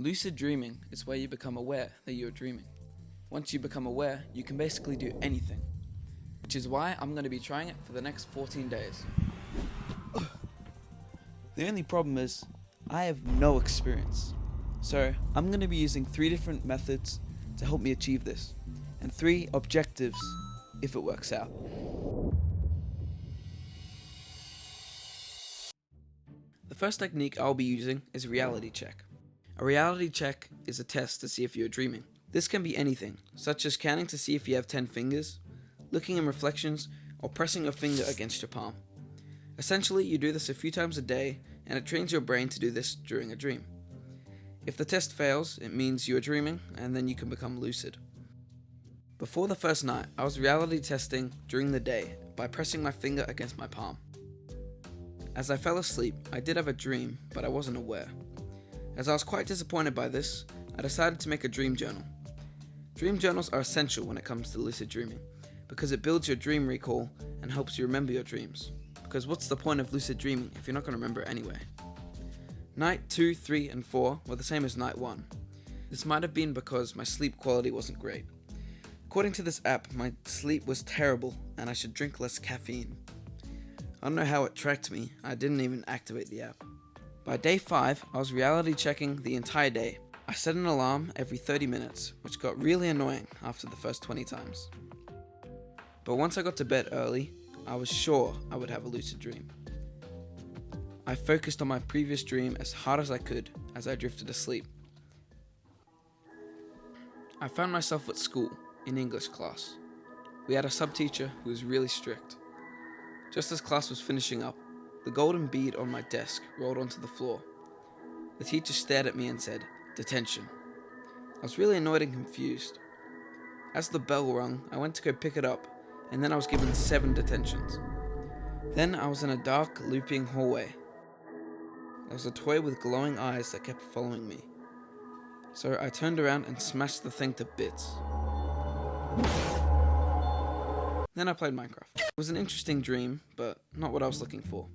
Lucid dreaming is where you become aware that you're dreaming. Once you become aware, you can basically do anything, which is why I'm going to be trying it for the next 14 days. The only problem is, I have no experience. So I'm going to be using 3 different methods to help me achieve this, and 3 objectives if it works out. The first technique I'll be using is reality check. A reality check is a test to see if you're dreaming. This can be anything, such as counting to see if you have 10 fingers, looking in reflections, or pressing your finger against your palm. Essentially, you do this a few times a day, and it trains your brain to do this during a dream. If the test fails, it means you are dreaming, and then you can become lucid. Before the first night, I was reality testing during the day by pressing my finger against my palm. As I fell asleep, I did have a dream, but I wasn't aware. As I was quite disappointed by this, I decided to make a dream journal. Dream journals are essential when it comes to lucid dreaming, because it builds your dream recall and helps you remember your dreams. Because what's the point of lucid dreaming if you're not going to remember it anyway? Night 2, 3, and 4 were the same as night 1. This might have been because my sleep quality wasn't great. According to this app, my sleep was terrible and I should drink less caffeine. I don't know how it tracked me, I didn't even activate the app. By day 5, I was reality checking the entire day. I set an alarm every 30 minutes, which got really annoying after the first 20 times. But once I got to bed early, I was sure I would have a lucid dream. I focused on my previous dream as hard as I could as I drifted asleep. I found myself at school, in English class. We had a sub-teacher who was really strict. Just as class was finishing up, the golden bead on my desk rolled onto the floor. The teacher stared at me and said, "Detention." I was really annoyed and confused. As the bell rung, I went to go pick it up, and then I was given 7 detentions. Then I was in a dark, looping hallway. There was a toy with glowing eyes that kept following me. So I turned around and smashed the thing to bits. Then I played Minecraft. It was an interesting dream, but not what I was looking for.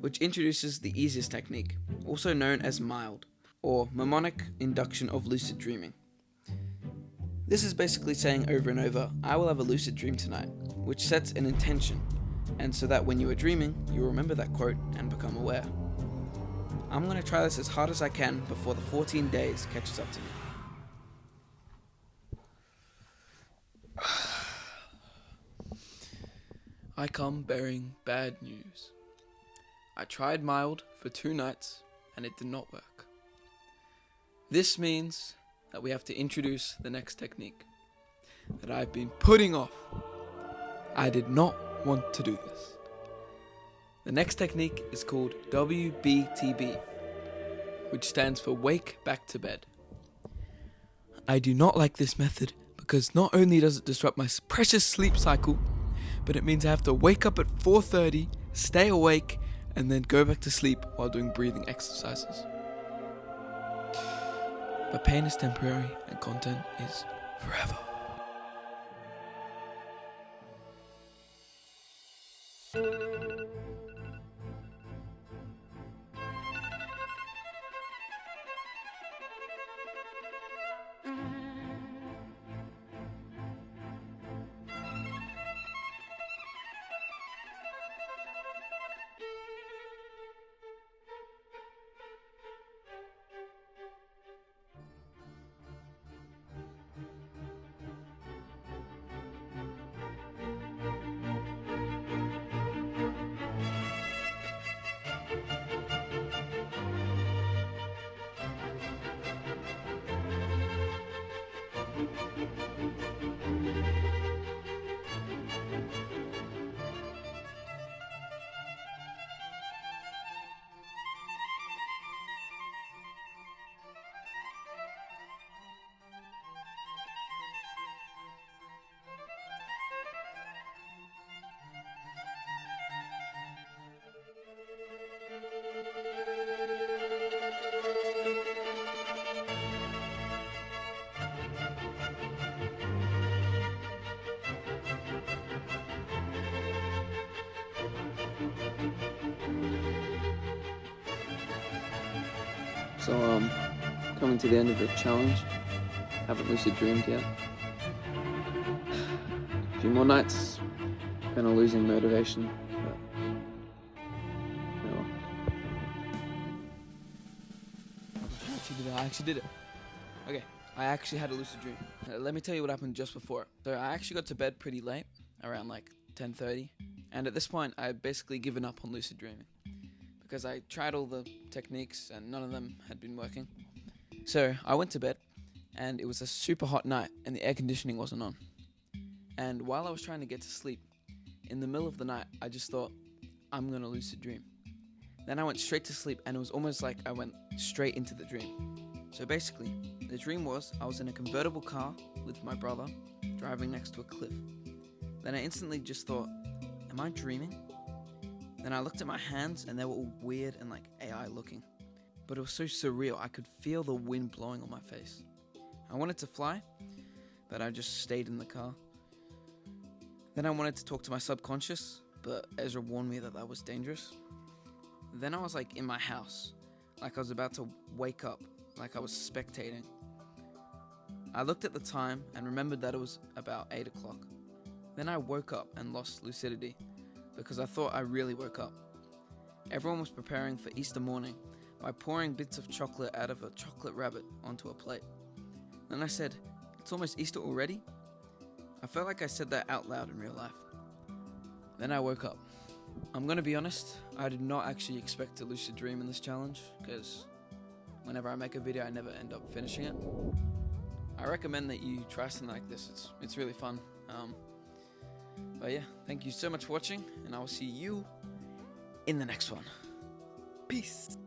Which introduces the easiest technique, also known as mild, or mnemonic induction of lucid dreaming. This is basically saying over and over, "I will have a lucid dream tonight," which sets an intention, and so that when you are dreaming, you will remember that quote and become aware. I'm going to try this as hard as I can before the 14 days catches up to me. I come bearing bad news. I tried mild for 2 nights and it did not work. This means that we have to introduce the next technique that I've been putting off. I did not want to do this. The next technique is called WBTB, which stands for Wake Back to Bed. I do not like this method because not only does it disrupt my precious sleep cycle, but it means I have to wake up at 4:30, stay awake, and then go back to sleep while doing breathing exercises. But pain is temporary and content is forever. So, coming to the end of the challenge. Haven't lucid dreamed yet. A few more nights, kind of losing motivation. But, oh well. I actually did it. Okay, I actually had a lucid dream. Let me tell you what happened just before. So I actually got to bed pretty late, around like 10:30, and at this point I had basically given up on lucid dreaming because I tried all the techniques and none of them had been working. So I went to bed, and it was a super hot night and the air conditioning wasn't on. And while I was trying to get to sleep, in the middle of the night I just thought, I'm gonna lucid dream. Then I went straight to sleep, and it was almost like I went straight into the dream. So basically, the dream was I was in a convertible car with my brother, driving next to a cliff. Then I instantly just thought, am I dreaming? Then I looked at my hands, and they were all weird and like AI looking. But it was so surreal, I could feel the wind blowing on my face. I wanted to fly, but I just stayed in the car. Then I wanted to talk to my subconscious, but Ezra warned me that that was dangerous. Then I was like in my house, like I was about to wake up, like I was spectating. I looked at the time and remembered that it was about 8 o'clock. Then I woke up and lost lucidity because I thought I really woke up. Everyone was preparing for Easter morning by pouring bits of chocolate out of a chocolate rabbit onto a plate. Then I said, it's almost Easter already? I felt like I said that out loud in real life. Then I woke up. I'm gonna be honest, I did not actually expect to lucid dream in this challenge, because whenever I make a video I never end up finishing it. I recommend that you try something like this, it's really fun. But yeah, thank you so much for watching, and I will see you in the next one. Peace!